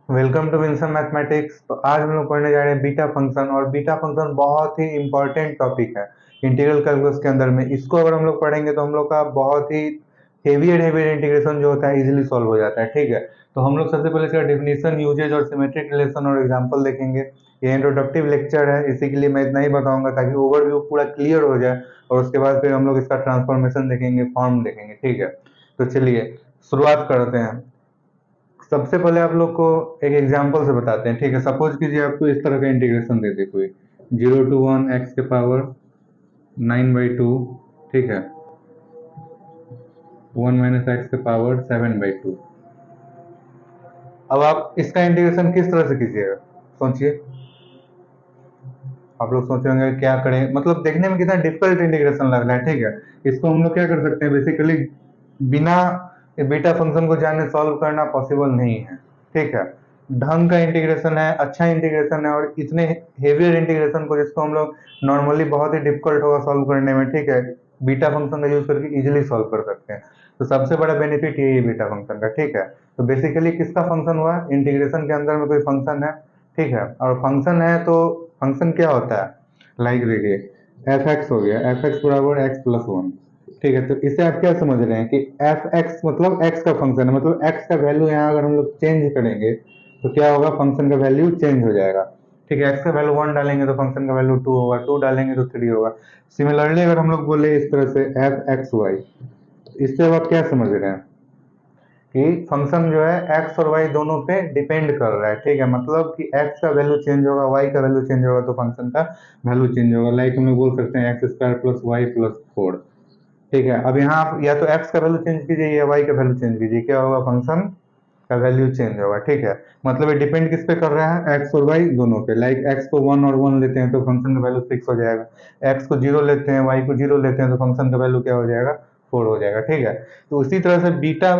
Welcome to Vinson mathematics. तो आज हम लोग पढ़ने जा रहे हैं बीटा फंक्शन, और बीटा फंक्शन बहुत ही इंपॉर्टेंट टॉपिक है इंटीग्रल कैलकुलस के अंदर में। इसको अगर हम लोग पढ़ेंगे तो हम लोग का बहुत ही हेवी इंटीग्रेशन जो होता है इजीली सॉल्व हो जाता है। ठीक है, तो हम लोग सबसे पहले इसका डेफिनेशन, यूजेज और सिमेट्रिक रिलेशन और एग्जांपल देखेंगे। ये इंट्रोडक्टिव लेक्चर है, इसी के लिए मैं इतना ही बताऊंगा ताकि ओवरव्यू पूरा क्लियर हो जाए, और उसके बाद फिर हम लोग इसका ट्रांसफॉर्मेशन देखेंगे, फॉर्म देखेंगे। ठीक है, तो चलिए शुरुआत करते हैं। सबसे पहले आप लोग को एक एग्जांपल से बताते हैं। ठीक है, सपोज कीजिए आपको इस तरह का इंटीग्रेशन दे दे कोई 0 to 1 x के पावर 9/2। ठीक है, 1 - x के पावर 7/2। अब आप इसका इंटीग्रेशन किस तरह से कीजिएगा, सोचिए। आप लोग सोच रहे होंगे क्या करें, मतलब देखने में कितना डिफिकल्ट इंटीग्रेशन लग रहा है। ठीक है, इसको हम लोग क्या कर सकते हैं, बेसिकली बिना बीटा फंक्शन को जाने सॉल्व करना पॉसिबल नहीं है। ठीक है, ढंग का इंटीग्रेशन है, अच्छा इंटीग्रेशन है, और इतने हेवियर इंटीग्रेशन को जिसको हम लोग नॉर्मली बहुत ही डिफिकल्ट होगा सॉल्व करने में, ठीक है, बीटा फंक्शन का यूज करके इजिली सॉल्व कर सकते हैं। तो सबसे बड़ा बेनिफिट यही है बीटा फंक्शन का। ठीक है, तो बेसिकली किसका फंक्शन हुआ, इंटीग्रेशन के अंदर में कोई फंक्शन है। ठीक है, और फंक्शन है तो फंक्शन क्या होता है, लाइक देखिए एफ एक्स हो गया, एफ एक्स बराबर x+1। ठीक है, तो इसे आप क्या समझ रहे हैं कि एफ एक्स मतलब एक्स का फंक्शन है, मतलब एक्स का वैल्यू यहाँ अगर हम लोग चेंज करेंगे तो क्या होगा, फंक्शन का वैल्यू चेंज हो जाएगा। ठीक है, एक्स का वैल्यू 1 डालेंगे तो फंक्शन का वैल्यू 2 होगा, 2 डालेंगे तो 3 होगा। सिमिलरली अगर हम लोग बोले इस तरह से एफ एक्स वाई, इससे अब आप क्या समझ रहे हैं कि फंक्शन जो है एक्स और वाई दोनों पे डिपेंड कर रहा है। ठीक है, मतलब कि एक्स का वैल्यू चेंज होगा, वाई का वैल्यू चेंज होगा तो फंक्शन का वैल्यू चेंज होगा। लाइक हम लोग बोल सकते हैं x² + y+4। ठीक है, अब यहाँ आप या तो एक्स का वैल्यू चेंज कीजिए या वाई का वैल्यू चेंज कीजिए, क्या होगा, फंक्शन का वैल्यू चेंज होगा। ठीक है, मतलब ये डिपेंड किस पे कर रहा है, एक्स और वाई दोनों पे। लाइक एक्स को 1 और 1 लेते हैं तो फंक्शन का वैल्यू 6 हो जाएगा, एक्स को 0 लेते हैं, वाई को 0 लेते हैं तो फंक्शन का वैल्यू क्या हो जाएगा, 4 हो जाएगा। ठीक है, तो उसी तरह से बीटा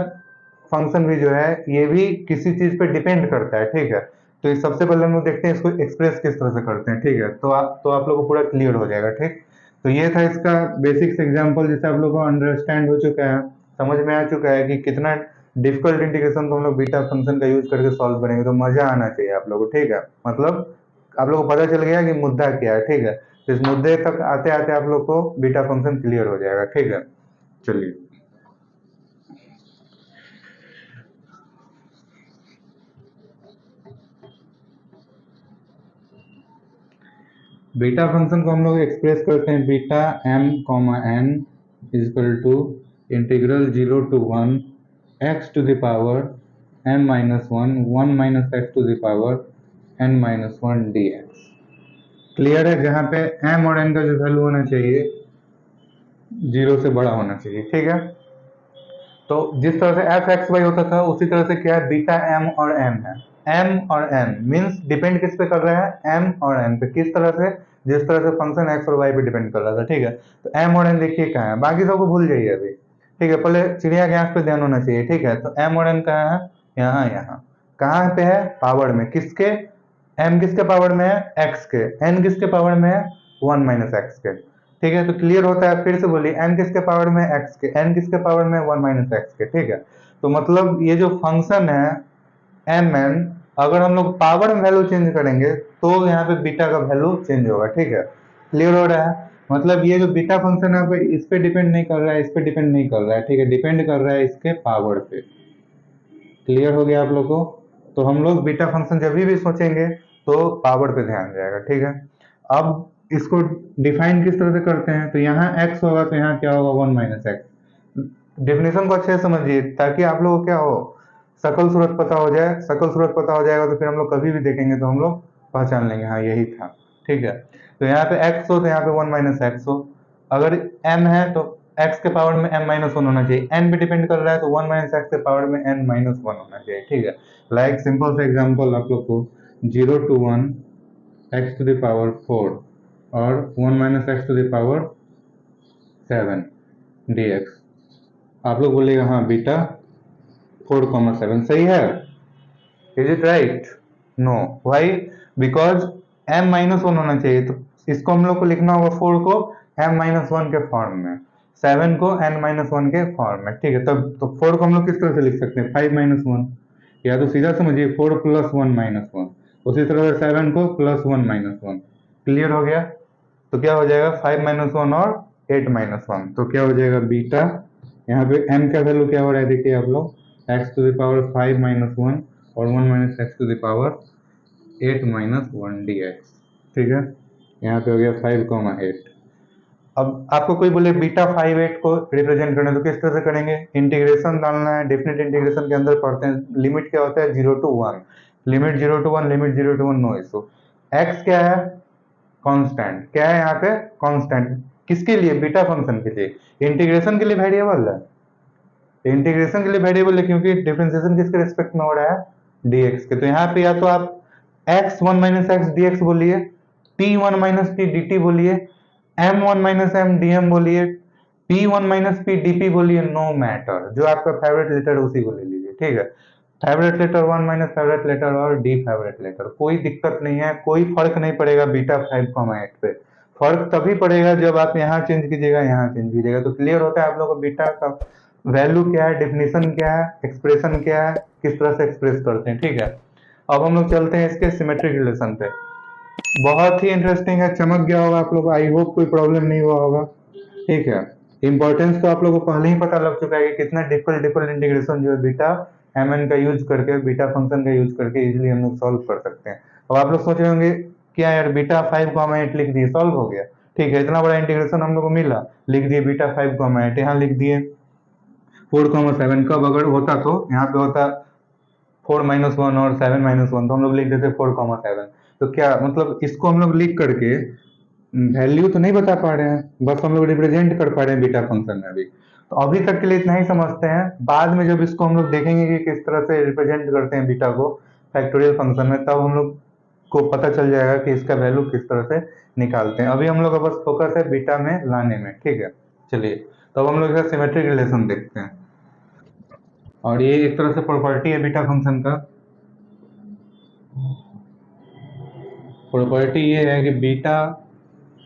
फंक्शन भी जो है ये भी किसी चीज पे डिपेंड करता है। ठीक है, तो इस सबसे पहले हम लोग देखते हैं इसको एक्सप्रेस किस तरह से करते हैं। ठीक है, तो आप लोग को पूरा क्लियर हो जाएगा। ठीक, तो ये था इसका बेसिक्स एग्जांपल, जिससे आप लोग को अंडरस्टैंड हो चुका है, समझ में आ चुका है कि कितना डिफिकल्ट इंटीग्रेशन को हम लोग बीटा फंक्शन का यूज करके सॉल्व करेंगे। तो मजा आना चाहिए आप लोग को। ठीक है, मतलब आप लोग को पता चल गया कि मुद्दा क्या है। ठीक है, तो इस मुद्दे तक आते आते आप लोग को बीटा फंक्शन क्लियर हो जाएगा। ठीक है, चलिए। बीटा फंक्शन को हम लोग एक्सप्रेस करते हैं beta m, n = 0 to 1 x⁻n - 1 x⁻n - 1 dx। Clear है, जहाँ पे m और n का जो वैल्यू होना चाहिए 0 से बड़ा होना चाहिए। ठीक है, तो जिस तरह से एफ एक्स वाई होता था उसी तरह से क्या है, बीटा एम और एन है। एम और एन मीन्स डिपेंड किस पे कर रहा है, एम और एन पे। किस तरह से, जिस तरह से फंक्शन एक्स और वाई पे डिपेंड कर रहा था। ठीक है, तो एम और एन देखिए कहाँ है, बाकी सबको भूल जाइए अभी। ठीक है, पहले चिड़िया के आंख पे ध्यान होना चाहिए। ठीक है, तो एम और एन कहाँ है, यहाँ यहाँ कहाँ पे है, पावर में। किसके, एम किसके पावर में है, एक्स के। एन किसके पावर में है, 1 - एक्स के। ठीक है, तो क्लियर होता है, फिर से बोलिए, एन किसके पावर में, एक्स के। एन किसके पावर में, 1 - एक्स के। ठीक है, तो मतलब ये जो फंक्शन है एम एन, अगर हम लोग पावर में वैल्यू चेंज करेंगे तो यहाँ पे बीटा का वैल्यू चेंज होगा। ठीक है, क्लियर हो रहा है, मतलब ये जो बीटा फंक्शन है इस पे डिपेंड नहीं कर रहा है, इस पे डिपेंड नहीं कर रहा है। ठीक है, डिपेंड कर रहा है इसके पावर पे। क्लियर हो गया आप लोग को, तो हम लोग बीटा फंक्शन जब भी सोचेंगे तो पावर पे ध्यान जाएगा। ठीक है, अब इसको डिफाइन किस तरह से करते हैं, तो यहाँ x होगा तो यहाँ क्या होगा, 1 - x। डेफिनेशन को अच्छे से समझिए ताकि आप लोगों को क्या हो, सकल सूरत पता हो जाए। सकल सूरत पता हो जाएगा तो फिर हम लोग कभी भी देखेंगे तो हम लोग पहचान लेंगे, हाँ यही था। ठीक है, तो यहाँ पे x हो तो यहाँ पे 1 - x हो। अगर m है तो x के पावर में m - 1 होना चाहिए, n पे डिपेंड कर रहा है तो 1 - x के पावर में n - 1 होना चाहिए। ठीक है, लाइक सिंपल सा एग्जांपल आप लोग को 0 to 1 x⁴ और 1 - x⁴ 7 dx। आप लोग बोलेगा हाँ बीटा 4, 7 सही है, is it right, no, why, because m - 1 होना चाहिए, तो इसको हम लोग को लिखना होगा 4 को m - 1 के फॉर्म में, 7 को n - 1 के फॉर्म में। ठीक है, तब तो 4 को हम लोग किस तरह से लिख सकते हैं, 5 - 1। या तो सीधा समझिए 4 प्लस 1 माइनस 1, उसी तरह से 7 को प्लस 1 माइनस 1। क्लियर हो गया? तो क्या हो जाएगा 5 माइनस 1 और 8 माइनस 1, तो क्या हो जाएगा बीटा। यहाँ पे m का वैल्यू क्या हो रहा है देखिए आप लोग, x to the power 5 minus 1 और 1 minus x to the power 8 minus 1 dx। ठीक है, यहाँ पे हो गया 5, 8। अब आपको कोई बोले बीटा 5 8 को रिप्रेजेंट करना, तो किस तरह से करेंगे? इंटीग्रेशन डालना है, डेफिनेट इंटीग्रेशन के अंदर पढ़ते हैं लिमिट क्या होता है 0 to 1, limit 0 to 1, limit 0 to 1 no issue. x क्या है? कांस्टेंट। क्या है यहाँ पे? कांस्टेंट। किसके लिए? बीटा फंक्शन के लिए। इंटीग्रेशन के लिए वेरिएबल है, इंटीग्रेशन के लिए वेरिएबल है क्योंकि डिफरेंशिएशन किसके रिस्पेक्ट में हो रहा है? dx के। तो यहाँ पे या तो आप x 1 माइनस एक्स dx बोलिए, t 1 माइनस टी dt बोलिए, m 1 माइनस एम dm बोलिए, p 1 माइनस p dp बोलिए, नो मैटर, जो आपका फेवरेट लेटर उसी को ले लीजिए। ठीक है, favourite letter 1 minus favourite letter और डी फेवरेट लेटर, कोई दिक्कत नहीं है, कोई फर्क नहीं पड़ेगा बीटा 5, 8 पे। फर्क तभी पड़ेगा जब आप यहाँ चेंज कीजिएगा, यहाँ चेंज कीजिएगा। तो क्लियर होता है आप लोगों को बीटा का वैल्यू क्या है, डेफिनेशन क्या है, एक्सप्रेशन क्या है, किस तरह से एक्सप्रेस करते हैं। ठीक है, अब हम लोग चलते हैं इसके सिमेट्रिक रिलेशन पे। बहुत ही इंटरेस्टिंग है, चमक गया होगा आप लोग, आई होप कोई प्रॉब्लम नहीं हुआ होगा। ठीक है, इंपॉर्टेंस तो आप लोगों को पहले ही पता लग चुका है कि कितना डिफिकल्ट डिफिकल्ट इंटीग्रेशन जो है बीटा एम एन का यूज करके, बीटा फंक्शन का यूज करके इजिली हम लोग सॉल्व कर सकते हैं। अब आप लोग सोच रहे होंगे क्या यार बीटा 5, 8 लिख दिए सॉल्व हो गया। ठीक है, इतना बड़ा इंटीग्रेशन हम लोग को मिला, लिख दिए बीटा 5, 8, यहाँ लिख दिए 4, 7। कब अगर होता तो यहाँ पे होता 4 माइनस 1 और 7 माइनस 1, तो हम लोग लिख देते 4, 7। तो क्या मतलब इसको हम लोग लिख करके वैल्यू तो नहीं बता पा रहे हैं, बस हम लोग रिप्रेजेंट कर पा रहे हैं बीटा फंक्शन में अभी। तो अभी तक के लिए इतना ही समझते हैं, बाद में जब इसको हम लोग देखेंगे कि किस तरह से रिप्रेजेंट करते हैं बीटा को फैक्टोरियल फंक्शन में, तब हम लोग को पता चल जाएगा कि इसका वैल्यू किस तरह से निकालते हैं। अभी हम लोग का बस फोकस है बीटा में लाने में। ठीक है, चलिए तो अब हम लोग इसका सिमेट्रिक रिलेशन देखते हैं, और ये एक तरह से प्रॉपर्टी है बीटा फंक्शन का। प्रॉपर्टी ये है कि बीटा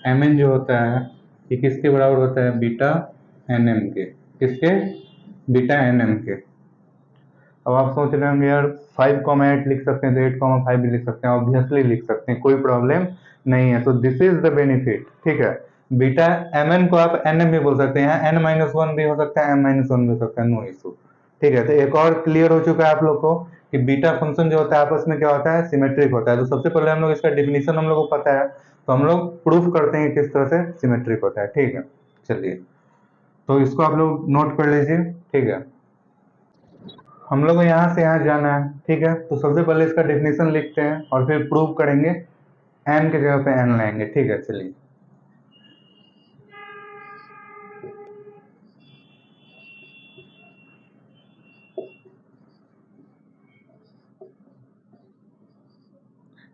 एम एन जो होता है ये किसके बराबर होता है? बीटा एन एम के। किसके? बीटा एन एम के। अब आप सोच रहे होंगे यार 5, 8 लिख सकते हैं तो 8, 5 भी लिख सकते हैं, ऑब्वियसली लिख सकते हैं, कोई प्रॉब्लम नहीं है। तो दिस इज द बेनिफिट। ठीक है, बीटा एम एन को आप एन एम भी बोल सकते हैं, एन माइनस वन भी हो सकता है, एम माइनस वन भी हो सकता है, नो इशू। ठीक है, तो एक और क्लियर हो चुका है आप लोग को कि बीटा फंक्शन जो होता है आपस में क्या होता है? सिमेट्रिक होता है। तो सबसे पहले हम लोग इसका डिफिनीशन हम लोग को पता है, तो हम लोग प्रूफ करते हैं किस तरह से सिमेट्रिक होता है। ठीक है, चलिए तो इसको आप लोग नोट कर लीजिए। ठीक है, हम लोग को यहाँ से यहाँ जाना है। ठीक है, तो सबसे पहले इसका डिफिनीशन लिखते हैं और फिर प्रूव करेंगे, एन के जगह पे एन लाएंगे। ठीक है, चलिए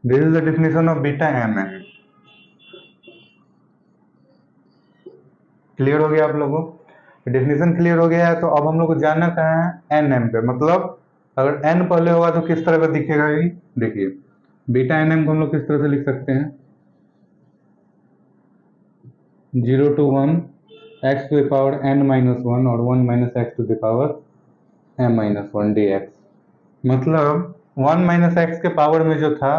this is the definition of beta m n. Clear हो गया आप लोगों को? डिफिनीशन क्लियर हो गया है, तो अब हम लोग को जानना कहाँ है? एन एम पे। मतलब अगर एन पहले होगा तो किस तरह का दिखेगा ये देखिए, बीटा एन एम को हम लोग किस तरह से लिख सकते हैं? 0 to 1 x to the power n minus one और 1 minus x to the power m minus one d x. मतलब 1 माइनस एक्स के पावर में जो था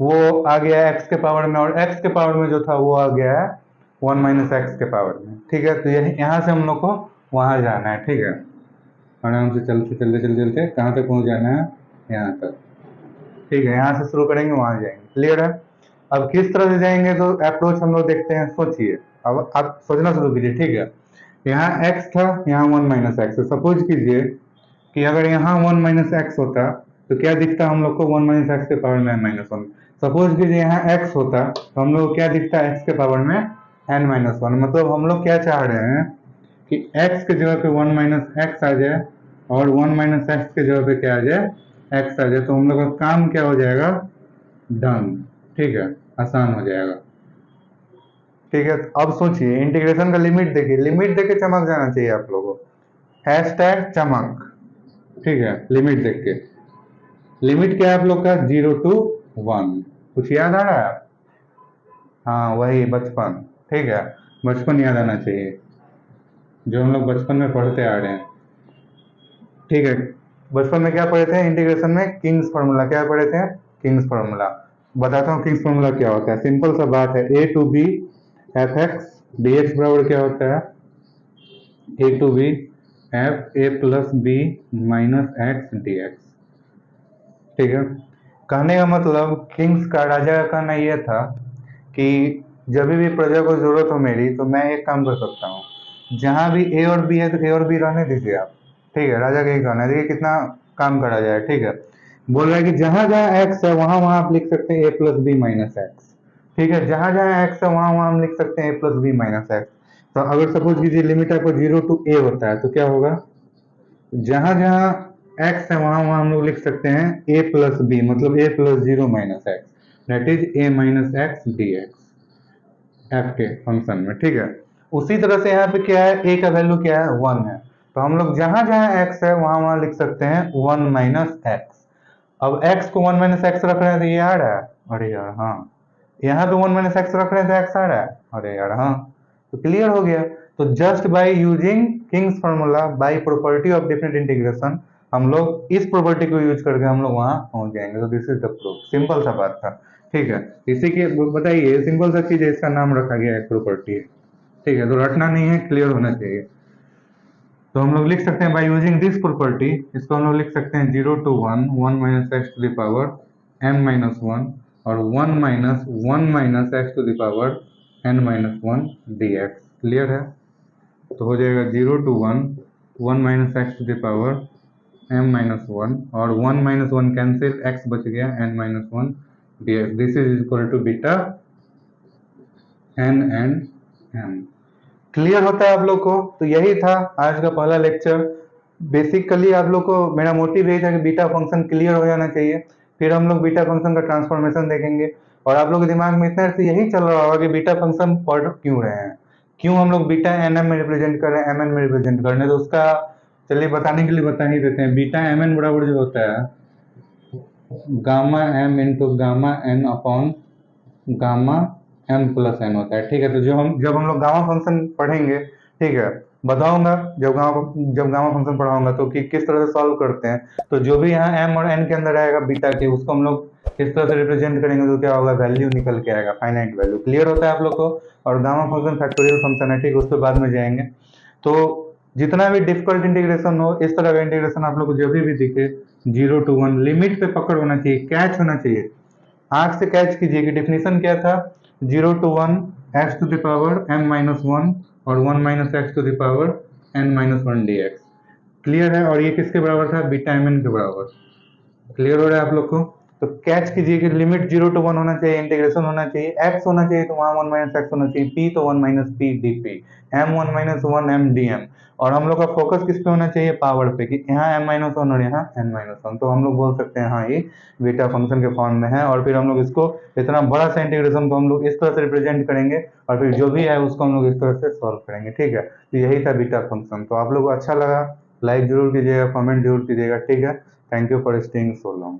वो आ गया है एक्स के पावर में, और एक्स के पावर में जो था वो आ गया है 1 माइनस एक्स के पावर में। ठीक है, तो यही यहाँ से हम लोग को वहाँ जाना है। ठीक है, आराम से चलते चलते चलते चलते कहाँ तक पहुँच जाना है? यहाँ तक। ठीक है, यहाँ से शुरू करेंगे वहाँ जाएंगे। क्लियर है? अब किस तरह से जाएंगे तो अप्रोच हम लोग देखते हैं। सोचिए, अब आप सोचना शुरू कीजिए। ठीक है, यहाँ x था, यहाँ 1 माइनस एक्स। सपोज कीजिए कि अगर यहाँ 1 माइनस एक्स होता तो क्या दिखता हम लोग को? 1 माइनस एक्स के पावर में n-1। सपोज कीजिए यहाँ x होता तो हम लोग को क्या दिखता है? x के पावर में n-1। मतलब हम लोग क्या चाह रहे हैं कि x के जगह पे 1 माइनस एक्स आ जाए और 1 माइनस एक्स के जगह पे क्या आ जाए? x आ जाए। तो हम लोग का काम क्या हो जाएगा? डन। ठीक है, आसान हो जाएगा। ठीक है, अब सोचिए इंटीग्रेशन का लिमिट देखिए, लिमिट देख के चमक जाना चाहिए आप लोगों को। हैशटैग चमक। ठीक है, लिमिट देख के। लिमिट क्या है आप लोग का? 0 to 1। कुछ याद आ रहा है? हाँ वही बचपन। ठीक है, बचपन याद आना चाहिए जो हम लोग बचपन में पढ़ते आ रहे हैं। ठीक है, बचपन में क्या पढ़े थे इंटीग्रेशन में? Kings formula. क्या पढ़े थे? Kings formula. बताता हूँ किंग्स फार्मूला क्या होता है। सिंपल सा बात है, A to B F X D X बराबर क्या होता है? A to B F A plus B minus X D X. ठीक है। कहने का मतलब किंग्स का, राजा का कहना यह था कि जब भी प्रजा को जरूरत हो मेरी, तो मैं एक काम कर सकता हूँ, जहां भी ए और बी है तो ए और बी रहने दीजिए आप। ठीक है, राजा का यही कहना है। देखिए कितना काम करा जाए। ठीक है, बोल रहा है कि जहां जहां एक्स है वहां वहां आप लिख सकते हैं ए प्लस बी माइनस एक्स। ठीक है, जहां जहां एक्स है वहां वहां हम लिख सकते हैं ए प्लस बी माइनस एक्स। तो अगर सपोज कीजिए लिमिट आपको 0 टू ए होता है तो क्या होगा? जहां जहां एक्स है वहां वहां हम लोग लिख सकते हैं ए प्लस बी, मतलब A plus zero minus X, that is A minus X D X F के फंक्शन में। ठीक है, उसी तरह से यहाँ पे क्या है, ए का वैल्यू क्या है? 1 है। तो हम लोग जहां जहां एक्स है वहां वहां लिख सकते हैं 1 माइनस एक्स। अब एक्स को 1 माइनस एक्स रख रहे हैं तो ये आ रहा है, अरे यार हाँ। यहाँ पे 1 माइनस एक्स रख रहे हैं तो एक्स आ रहा है, अरे यार हाँ। तो क्लियर हो गया। तो just by using Kings formula by property of different integration, हम लोग इस प्रॉपर्टी को यूज करके हम लोग वहां पहुंच जाएंगे। तो this is the proof. Simple सा बात था। ठीक है, इसी के बताइए, सिंपल सा चीज है, इसका नाम रखा गया है प्रॉपर्टी। ठीक है, तो रटना नहीं है, क्लियर होना चाहिए। तो हम लोग लिख सकते हैं बाय यूजिंग दिस प्रॉपर्टी, इसको हम लोग लिख सकते हैं 0 to 1 1 minus x to the power n minus 1 और 1 minus x to the power n minus 1 d x. Clear है? तो हो जाएगा 0 to 1 1 minus x to the power m minus 1 और 1 माइनस 1 कैंसिल, x बच गया n minus 1 d x. This is equal to beta n and m। Clear होता है आप लोग को? तो यही था आज का पहला लेक्चर। बेसिकली आप लोग को मेरा मोटिव यही था कि बीटा फंक्शन क्लियर हो जाना चाहिए। फिर हम लोग बीटा फंक्शन का ट्रांसफॉर्मेशन देखेंगे। और आप लोग के दिमाग में इतना से यही चल रहा होगा कि बीटा फंक्शन पढ़ क्यों रहे हैं, क्यों हम लोग बीटा एन एम में रिप्रेजेंट कर रहे हैं, एम एन में रिप्रेजेंट कर रहे हैं। तो उसका चलिए बताने के लिए बता ही देते हैं। बीटा एम एन बराबर जो होता है gamma m into gamma n upon gamma m plus n होता है। ठीक है, तो जब हम लोग गामा फंक्शन पढ़ेंगे, ठीक है, बताऊंगा जब गामा फंक्शन पढ़ाऊंगा तो कि किस तरह से सॉल्व करते हैं। तो जो भी यहाँ एम और एन के अंदर आएगा बीटा के, उसको हम लोग किस तरह से रिप्रेजेंट करेंगे तो क्या होगा, वैल्यू निकल के आएगा, फाइनाइट वैल्यू। क्लियर होता है आप लोग को? और गामा फंक्शन फैक्टोरियल फंक्शन है, ठीक है, उस पर बाद में जाएंगे। तो जितना भी डिफिकल्ट इंटीग्रेशन हो, इस तरह का इंटीग्रेशन आप लोग को जब भी दिखे 0 टू 1 लिमिट पे पकड़ होना चाहिए, कैच होना चाहिए। आंख से कैच कीजिए कि डिफिनेशन क्या था, 0 to 1 x to the power m minus 1 और 1 minus x to the power n minus 1 d x. Clear है? और ये किसके बराबर था? बीटा एम एन के बराबर। क्लियर हो रहा है आप लोग को? तो कैच कीजिए कि लिमिट 0 टू 1 होना चाहिए, इंटीग्रेशन होना चाहिए, x होना चाहिए तो वहां 1 माइनस एक्स होना चाहिए, p तो 1 minus p d p, m 1 minus 1 m d m. और हम लोग का फोकस किस पे होना चाहिए? पावर पे, कि यहाँ m माइनस 1 और यहाँ n माइनस 1। तो हम लोग बोल सकते हैं हाँ ये बीटा फंक्शन के फॉर्म में है। और फिर हम लोग इसको इतना बड़ा सा इंटीग्रेशन को हम लोग इस तरह से रिप्रेजेंट करेंगे और फिर जो भी है उसको हम लोग इस तरह से सॉल्व करेंगे। ठीक है, तो यही था बीटा फंक्शन। तो आप लोग को अच्छा लगा, लाइक जरूर कीजिएगा, कमेंट जरूर कीजिएगा। ठीक है, thank you for staying so long.